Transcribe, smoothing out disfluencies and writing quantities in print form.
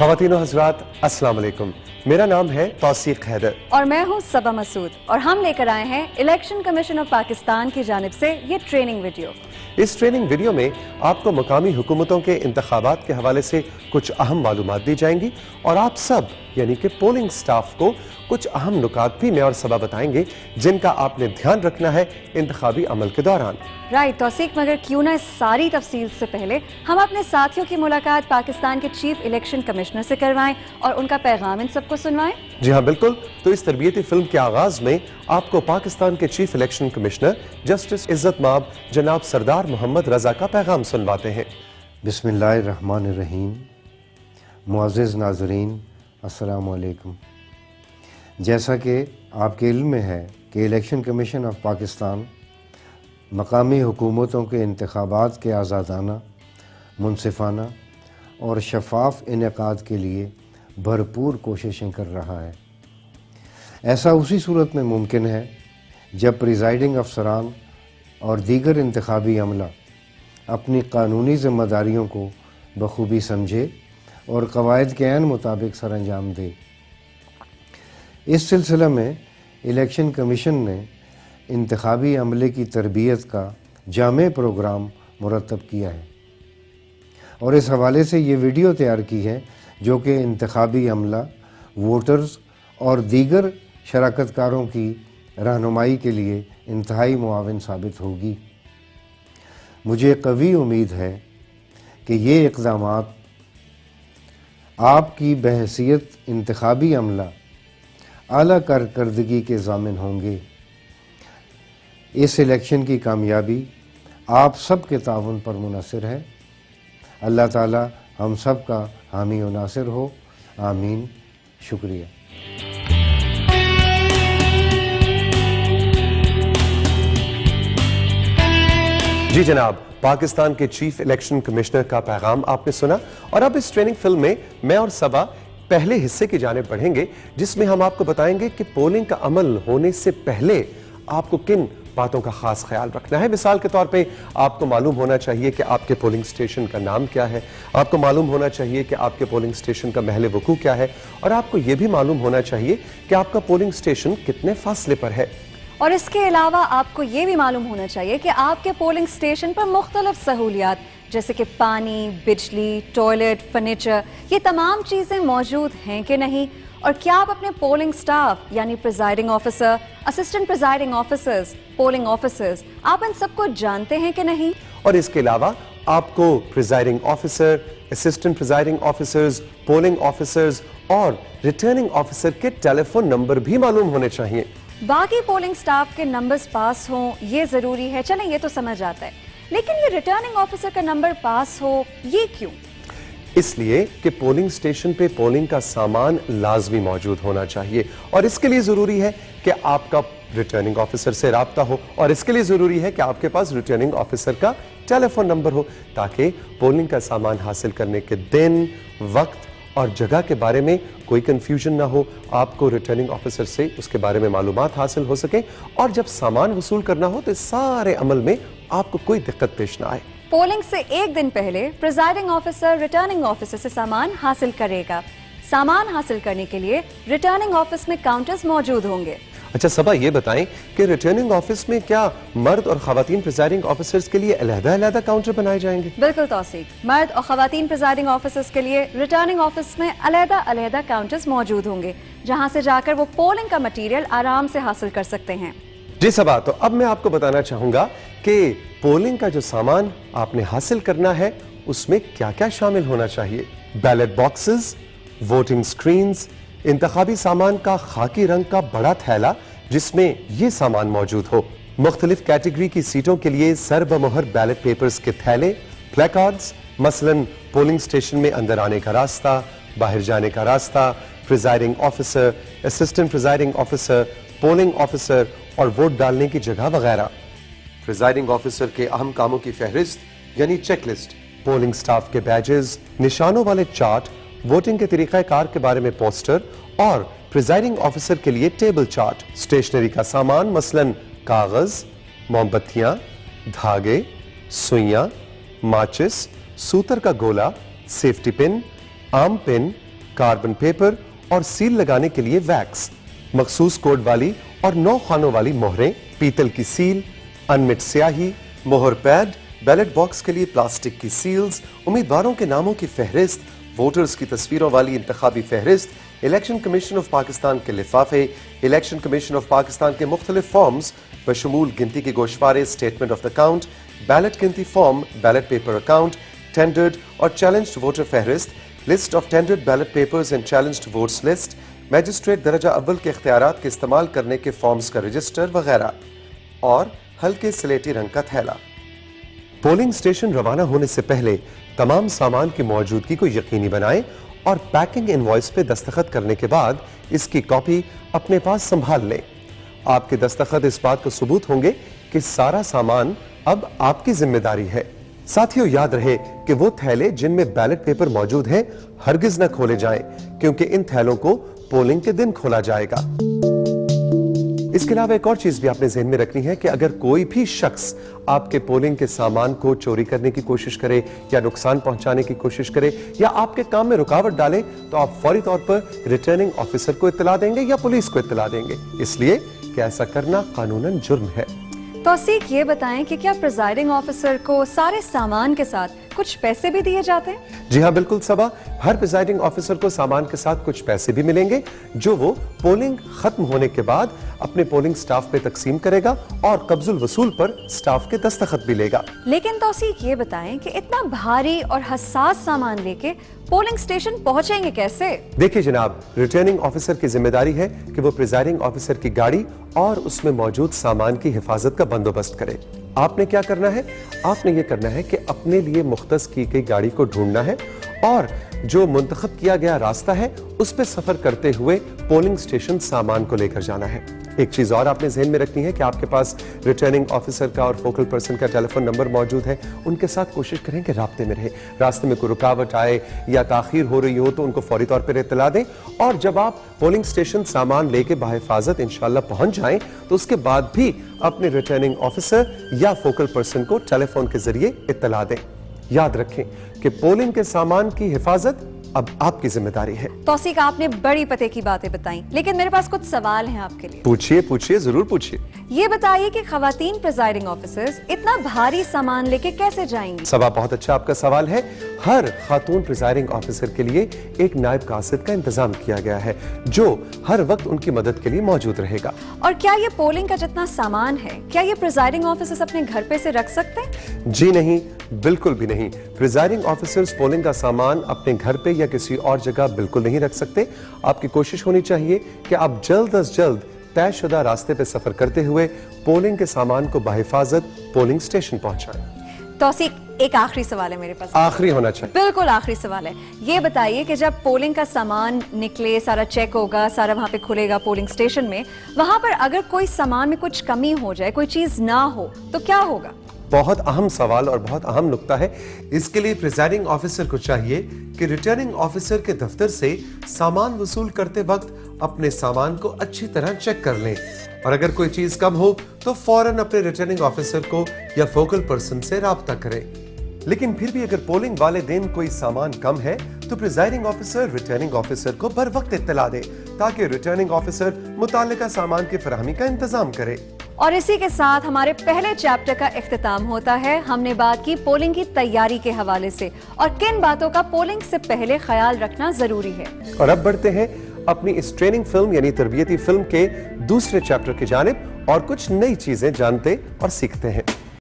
ख़वातीन और हज़रात, अस्सलाम वालेकुम। मेरा नाम है तौसीक हैदर और मैं हूँ सबा मसूद और हम लेकर आए हैं इलेक्शन कमीशन ऑफ पाकिस्तान की जानिब से ये ट्रेनिंग वीडियो। इस ट्रेनिंग वीडियो में आपको मकामी हुकूमतों के इंतखाबात के हवाले से कुछ अहम मालूमात दी जाएंगी और आप सब यानी कि पोलिंग स्टाफ को कुछ अहम नुकात भी मैं और सबा बताएंगे जिनका आपने ध्यान रखना है इंतखाबी अमल के दौरान। राइट तौसीक, मगर क्यों ना इस सारी तफसील से पहले हम अपने साथियों की मुलाकात पाकिस्तान के चीफ इलेक्शन कमिश्नर से करवाएं और उनका पैगाम इन सबको सुनवाएं। जी हाँ बिल्कुल, तो इस तरबियती फिल्म के आगाज में आपको पाकिस्तान के चीफ इलेक्शन कमिश्नर जस्टिस इज्जत माब जनाब सरदार मोहम्मद रजा का पैगाम सुनवाते हैं। बिस्मिल्लाहिर्रहमानिर्रहीम। मुअज़्ज़िज़ नाज़रीन, अस्सलामु अलैकुम। जैसा कि आपके इल्म में है कि इलेक्शन कमीशन ऑफ पाकिस्तान मकामी हुकूमतों के इंतखाबात के आज़ादाना, मुनसिफ़ाना और शफ़ाफ़ इनेकाद के लिए भरपूर कोशिशें कर रहा है। ऐसा उसी सूरत में मुमकिन है जब प्रिज़ाइडिंग अफसरान और दीगर इंतखाबी अमला अपनी कानूनी ज़िम्मेदारियों को बखूबी समझे और क़वायद के ऐन मुताबिक सर अंजाम दे। इस सिलसिले में इलेक्शन कमीशन ने इंतखाबी अमले की तरबियत का जामे प्रोग्राम मुरतब किया है और इस हवाले से ये वीडियो तैयार की है जो कि इंतखाबी अमला, वोटर्स और दीगर शराकतकारों की रहनुमाई के लिए इंतहाई मुआविन साबित होगी। मुझे कवी उम्मीद है कि ये इक़दामात आपकी बहैसियत इंतखाबी अमला आला कारकर्दगी के ज़ामिन होंगे। इस इलेक्शन की कामयाबी आप सब के ताउन पर मुनहसर है। अल्लाह ताला हम सब का हामी और नासिर हो, आमीन। शुक्रिया। जी जनाब, पाकिस्तान के चीफ इलेक्शन कमिश्नर का पैगाम आपने सुना और अब इस ट्रेनिंग फिल्म में मैं और सबा पहले हिस्से की जानिब बढ़ेंगे जिसमें हम आपको बताएंगे कि पोलिंग का अमल होने से पहले आपको किन बातों का खास ख्याल रखना है। मिसाल के तौर पे आपको मालूम होना चाहिए कि आपके पोलिंग स्टेशन का नाम क्या है, आपको मालूम होना चाहिए कि आपके पोलिंग स्टेशन का महल वकूअ क्या है और आपको यह भी मालूम होना चाहिए कि आपका पोलिंग स्टेशन कितने फासले पर है। और इसके अलावा आपको ये भी मालूम होना चाहिए कि आपके पोलिंग स्टेशन पर मुख्तलिफ सहूलियात जैसे कि पानी, बिजली, टॉयलेट, फर्नीचर, ये तमाम चीज़ें मौजूद हैं कि नहीं, और क्या आप अपने पोलिंग स्टाफ यानी presiding officer, assistant presiding officers, polling officers, आप इन सबको जानते हैं कि नहीं। और इसके अलावा आपको presiding officer, assistant presiding officers, polling officers और रिटर्निंग ऑफिसर के टेलीफोन नंबर भी मालूम होने चाहिए। बाकी पोलिंग स्टाफ के नंबर्स पास हों ये ज़रूरी है, चलें ये तो समझ आता है, लेकिन ये रिटर्निंग ऑफिसर का नंबर पास हो ये क्यों? इसलिए कि पोलिंग स्टेशन पे पोलिंग का सामान लाजमी मौजूद होना चाहिए और इसके लिए ज़रूरी है कि आपका रिटर्निंग ऑफिसर से राब्ता हो और इसके लिए ज़रूरी है कि आपके पास रिटर्निंग ऑफिसर का टेलीफोन नंबर हो ताकि पोलिंग का सामान हासिल करने के दिन, वक्त और जगह के बारे में कोई कंफ्यूजन ना हो, आपको रिटर्निंग ऑफिसर से उसके बारे में मालूमात हासिल हो सके और जब सामान वसूल करना हो तो इस सारे अमल में आपको कोई दिक्कत पेश ना आए। पोलिंग से एक दिन पहले प्रिजाइडिंग ऑफिसर रिटर्निंग ऑफिसर से सामान हासिल करेगा। सामान हासिल करने के लिए रिटर्निंग ऑफिस में काउंटर्स मौजूद होंगे। अच्छा सबा, ये बताएं कि रिटर्निंग ऑफिस में क्या मर्द और खवातीन प्रिजाइडिंग ऑफिसर्स के लिए अलग-अलग काउंटर बनाए जाएंगे? बिल्कुल तौसीक, मर्द और खवातीन प्रिजाइडिंग ऑफिसर्स के लिए रिटर्निंग ऑफिस में अलग-अलग काउंटर्स मौजूद होंगे जहां से जाकर वो पोलिंग का मटीरियल आराम से हासिल कर सकते हैं। जी सबा, तो अब मैं आपको बताना चाहूंगा कि पोलिंग का जो सामान आपने हासिल करना है उसमें क्या क्या शामिल होना चाहिए। बैलेट बॉक्सेस, वोटिंग स्क्रीन्स, इंतखाबी सामान का खाकी रंग का बड़ा थैला जिसमें ये सामान मौजूद हो, मुख्तलिफ कैटेगरी की सीटों के लिए सर बमोहर बैलेट पेपर्स के थैले, प्लेकार्ड्स, मसलन पोलिंग स्टेशन में अंदर आने का रास्ता, बाहर जाने का रास्ता, presiding officer, assistant presiding officer, polling officer और वोट डालने की जगह वगैरह। प्रिजाइडिंग ऑफिसर के अहम कामों की फहरिस्त यानी चेकलिस्ट, पोलिंग स्टाफ के बैजेस, निशानों वाले चार्ट, वोटिंग के तरीक़ाकार के बारे में पोस्टर और प्रिजाइडिंग ऑफिसर के लिए टेबल चार्ट, स्टेशनरी का सामान मसलन कागज, मोमबत्तियां, धागे, सुइयां, माचिस, सूतर का गोला, सेफ्टी पिन, आम पिन, कार्बन पेपर और सील लगाने के लिए वैक्स, मखसूस कोड वाली और 9 खानों वाली मोहरें, पीतल की सील, अनमिट स्याही, मोहर पैड, बैलेट बॉक्स के लिए प्लास्टिक की सील्स, उम्मीदवारों के नामों की फहरिस्त, वोटर्स की तस्वीरों वाली इंतखाबी फहरिस्त, इलेक्शन कमीशन ऑफ पाकिस्तान के लिफाफे, इलेक्शन कमीशन ऑफ पाकिस्तान के मुख्तलिफ फॉर्म्स बशमूल गिनती के गोशवारे, statement of the count, ballot गिनती form, ballot paper account, tendered और चैलेंज्ड वोटर फहरिस्त, list of tendered ballot papers and challenged votes list, magistrate दर्जा अव्वल के इख्तियारात के इस्तेमाल करने के फॉर्म्स का रजिस्टर वगैरह और हल्के स्लेटी रंग का थैला। पोलिंग स्टेशन रवाना होने से पहले तमाम सामान की मौजूदगी को यकीनी बनाएं और पैकिंग इनवॉइस पे दस्तखत करने के बाद इसकी कॉपी अपने पास संभाल लें। आपके दस्तखत इस बात का सबूत होंगे कि सारा सामान अब आपकी जिम्मेदारी है। साथियों, याद रहे कि वो थैले जिनमें बैलेट पेपर मौजूद हैं हरगिज न खोले जाएं, क्योंकि इन थैलों को पोलिंग के दिन खोला जाएगा। इसके अलावा एक और चीज भी आपने ज़हन में रखनी है कि अगर कोई भी शख्स आपके पोलिंग के सामान को चोरी करने की कोशिश करे या नुकसान पहुंचाने की कोशिश करे या आपके काम में रुकावट डाले, तो आप फौरी तौर पर रिटर्निंग ऑफिसर को इत्तला देंगे या पुलिस को इत्तला देंगे, इसलिए कि ऐसा करना कानूनन जुर्म है। तौसीक, ये बताएं कि क्या प्रिजाइडिंग ऑफिसर को सारे सामान के साथ कुछ पैसे भी दिए जाते हैं? जी हाँ, बिल्कुल सबा, हर प्रिजाइडिंग ऑफिसर को सामान के साथ कुछ पैसे भी मिलेंगे जो वो पोलिंग खत्म होने के बाद अपने पोलिंग स्टाफ पे तकसीम करेगा और कब्जुल वसूल पर स्टाफ के दस्तखत भी लेगा। लेकिन तौसीक, ये बताएं कि इतना भारी और हसास सामान लेके पोलिंग स्टेशन पहुंचेंगे कैसे? देखिए जनाब, रिटर्निंग ऑफिसर की जिम्मेदारी है कि वो प्रिजाइडिंग ऑफिसर की गाड़ी और उसमें मौजूद सामान की हिफाजत का बंदोबस्त करे। आपने क्या करना है? आपने ये करना है कि अपने लिए मुख्तस की गई गाड़ी को ढूंढना है और जो मुंतखब किया गया रास्ता है उस पे सफर करते हुए पोलिंग स्टेशन सामान को लेकर जाना है। एक चीज और आपने ज़हन में रखनी है कि आपके पास रिटर्निंग ऑफिसर का और फोकल पर्सन का टेलीफोन नंबर मौजूद है। उनके साथ कोशिश करें कि राब्ते में रहे। रास्ते में कोई रुकावट आए या ताखीर हो रही हो तो उनको फौरी तौर पर इत्तला दें और जब आप पोलिंग स्टेशन सामान लेके बाहिफाजत इंशाल्लाह पहुंच जाएं तो उसके बाद भी अपने रिटर्निंग ऑफिसर या फोकल पर्सन को टेलीफोन के जरिए इत्तला दें। याद रखें कि पोलिंग के सामान की हिफाजत अब आपकी जिम्मेदारी है। तौसीक, आपने बड़ी पते की बातें बताई, लेकिन मेरे पास कुछ सवाल हैं आपके लिए। पूछिए पूछिए, जरूर पूछिए। ये बताइए कि खवातीन प्रिजाइडिंग ऑफिसर्स इतना भारी सामान लेके कैसे जाएंगी? सबा, बहुत अच्छा आपका सवाल है। हर खातून प्रिजाइडिंग ऑफिसर के लिए एक नायब कासिद का इंतजाम किया गया है जो हर वक्त उनकी मदद के लिए मौजूद रहेगा। और क्या ये पोलिंग का जितना सामान है, क्या ये प्रिजाइडिंग ऑफिसर्स अपने घर पे से रख सकते हैं? जी नहीं, बिल्कुल भी नहीं। प्रिजाइडिंग ऑफिसर्स पोलिंग का सामान अपने घर पे या किसी और जगह बिल्कुल नहीं रख सकते। आपकी कोशिश होनी चाहिए कि आप जल्द अज जल्द तयशुदा रास्ते पे सफर करते हुए पोलिंग के सामान को बाहिफाजत पोलिंग स्टेशन पहुंचाएं। तौसीक, एक आखिरी सवाल है मेरे पास। आखिरी होना चाहिए। बिल्कुल आखिरी सवाल है। ये बताइए कि जब पोलिंग का सामान निकले, सारा चेक होगा, सारा वहां पे खुलेगा पोलिंग स्टेशन में, वहां पर अगर कोई सामान में कुछ कमी हो जाए, कोई चीज ना हो, तो क्या होगा? बहुत अहम सवाल और बहुत अहम नुक्ता है। इसके लिए प्रिजाइडिंग ऑफिसर को चाहिए कि रिटर्निंग ऑफिसर के दफ्तर से सामान वसूल करते वक्त अपने सामान को अच्छी तरह चेक कर लें और अगर कोई चीज कम हो तो फौरन अपने रिटर्निंग ऑफिसर को या फोकल पर्सन से राब्ता करें। लेकिन फिर भी अगर पोलिंग वाले दिन कोई सामान कम है तो प्रिजाइडिंग ऑफिसर रिटर्निंग ऑफिसर को बर वक्त इत्तला दे ताकि रिटर्निंग ऑफिसर मुतालिका सामान की फराहमी का इंतजाम करे। और इसी के साथ हमारे पहले चैप्टर का इख्तिताम होता है। हमने बात की पोलिंग की तैयारी के हवाले से और किन बातों का पोलिंग से पहले ख्याल रखना जरूरी है। और अब बढ़ते हैं अपनी इस ट्रेनिंग फिल्म यानी तरबियती फिल्म के दूसरे चैप्टर की जानिब और कुछ नई चीजें जानते और सीखते हैं।